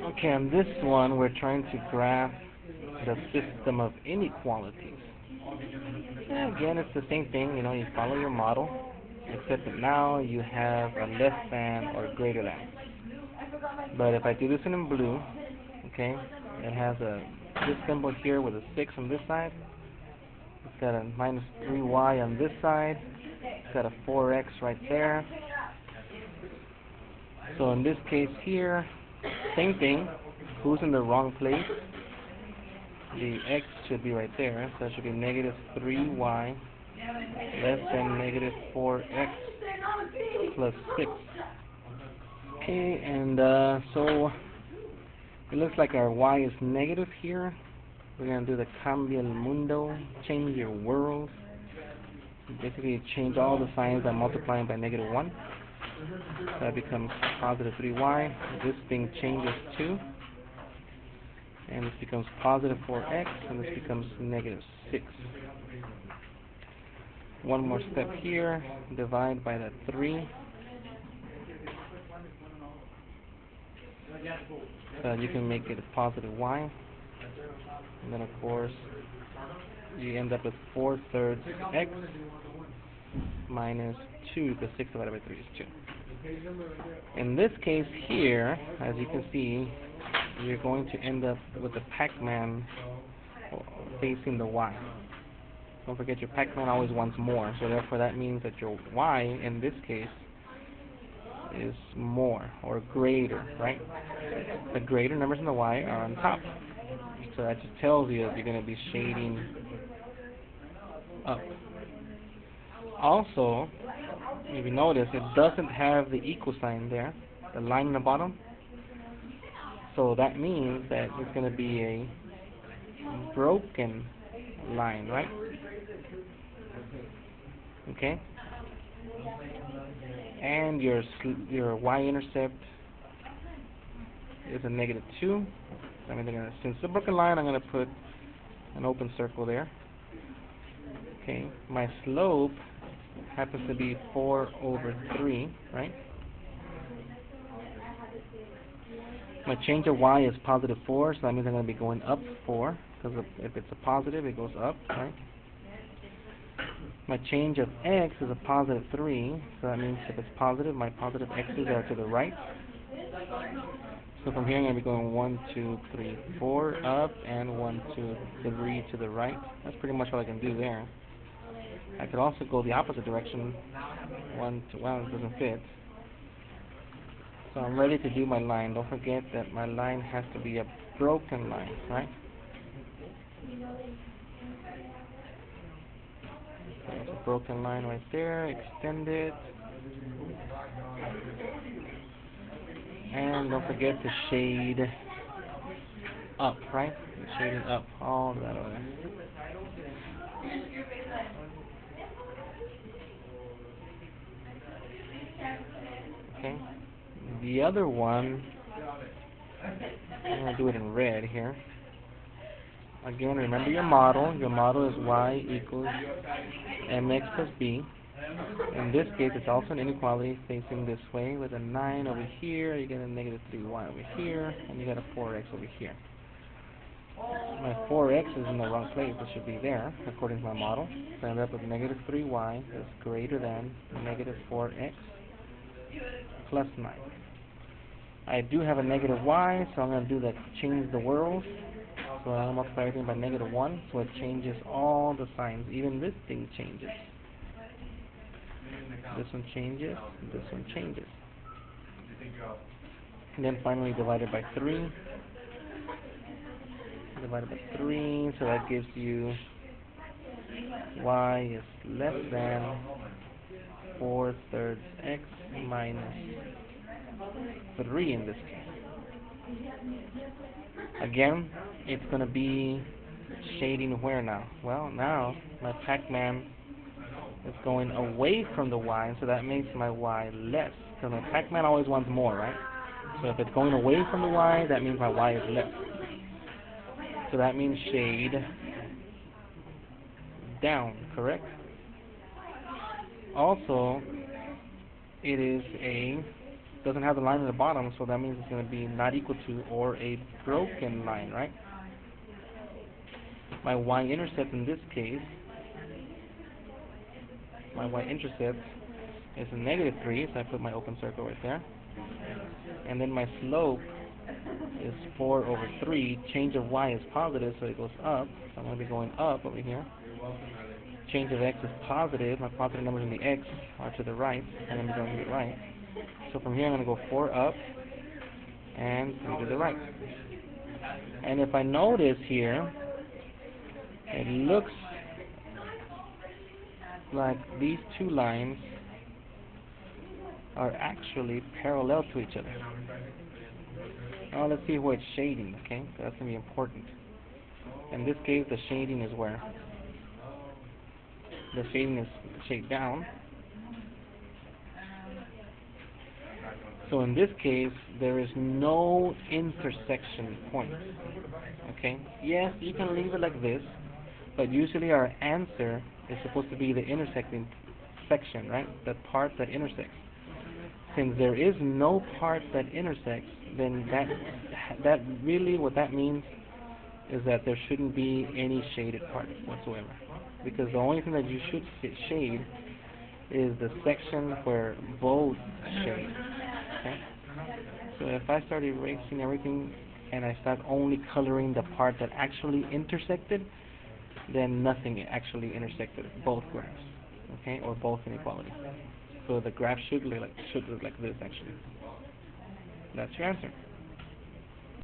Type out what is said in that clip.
Okay, on this one, we're trying to graph the system of inequalities. And again, it's the same thing, you follow your model, except that now you have a less than or greater than. But if I do this in blue, okay, it has this symbol here with a 6 on this side. It's got a minus 3y on this side. It's got a 4x right there. So in this case here, same thing. Who's in the wrong place? The x should be right there. So it should be negative 3y less than negative 4x plus 6. Okay, and so it looks like our y is negative here. We're going to do the cambia el mundo, change your world. Basically change all the signs by multiplying by negative 1. So that becomes positive 3y. This thing changes too. And this becomes positive 4x, and this becomes negative 6. One more step here, divide by that 3. So you can make it a positive y. And then of course, you end up with 4/3 x minus 2, because 6 divided by 3 is 2. In this case here, as you can see, you're going to end up with the Pac-Man facing the y. Don't forget your Pac-Man always wants more, so therefore that means that your y, in this case, is more or greater, right? The greater numbers in the y are on top. So that just tells you that you're going to be shading up. Also, if you notice, it doesn't have the equal sign there, the line in the bottom. So that means that it's going to be a broken line, right? Okay? And your y-intercept is a negative 2. I mean, since it's a broken line, I'm going to put an open circle there. Okay, my slope happens to be 4/3, right? My change of y is positive 4, so that means I'm going to be going up 4, because if it's a positive, it goes up, right? My change of x is a positive 3, so that means if it's positive, my positive x's are to the right. So from here I'm going to be going 1, 2, 3, 4 up, and 1, 2, 3 to the right. That's pretty much all I can do there. I could also go the opposite direction. 1, 2, well, it doesn't fit. So I'm ready to do my line. Don't forget that my line has to be a broken line, right? So it's a broken line right there. Extend it. And don't forget to shade up, right? Shading up all that way. Okay. The other one, I'm going to do it in red here. Again, remember your model. Your model is y equals mx plus b. In this case, it's also an inequality facing this way with a 9 over here. You get a negative 3y over here, and you got a 4x over here. My 4x is in the wrong place. It should be there, according to my model. So I end up with negative 3y is greater than negative 4x plus 9. I do have a negative y, so I'm going to do that change the world. So I'm going to multiply everything by negative 1, so it changes all the signs. Even this thing changes. This one changes, this one changes. And then finally divided by 3. Divided by 3, so that gives you y is less than 4/3 x minus 3 in this case. Again, it's going to be shading where now? Well, now my Pac-Man is going away from the y, so that makes my y less. Because my Pac-Man always wants more, right? So if it's going away from the y, that means my y is less. So that means shade down, correct? Also, it is a doesn't have the line at the bottom, so that means it's going to be not equal to or a broken line, right? My y-intercept in this case, my y-intercept is a -3, so I put my open circle right there. And then my slope is 4 over 3. Change of y is positive, so it goes up. So I'm going to be going up over here. Change of x is positive. My positive numbers in the x are to the right. I'm going to be going to the right. So from here I'm going to go 4 up and 3 to the right. And if I notice here, it looks like these two lines are actually parallel to each other. Now let's see where it's shading, okay? That's going to be important. In this case, the shading is where? The shading is shaded down. So in this case, there is no intersection point. Okay? Yes, you can leave it like this, but usually our answer is supposed to be the intersecting section, right? The part that intersects. Since there is no part that intersects, then that really what that means is that there shouldn't be any shaded parts whatsoever. Because the only thing that you should shade is the section where both shade. Okay? So if I start erasing everything and I start only coloring the part that actually intersected, then nothing actually intersected both graphs, okay, or both inequalities. So the graph should look like this actually. That's your answer.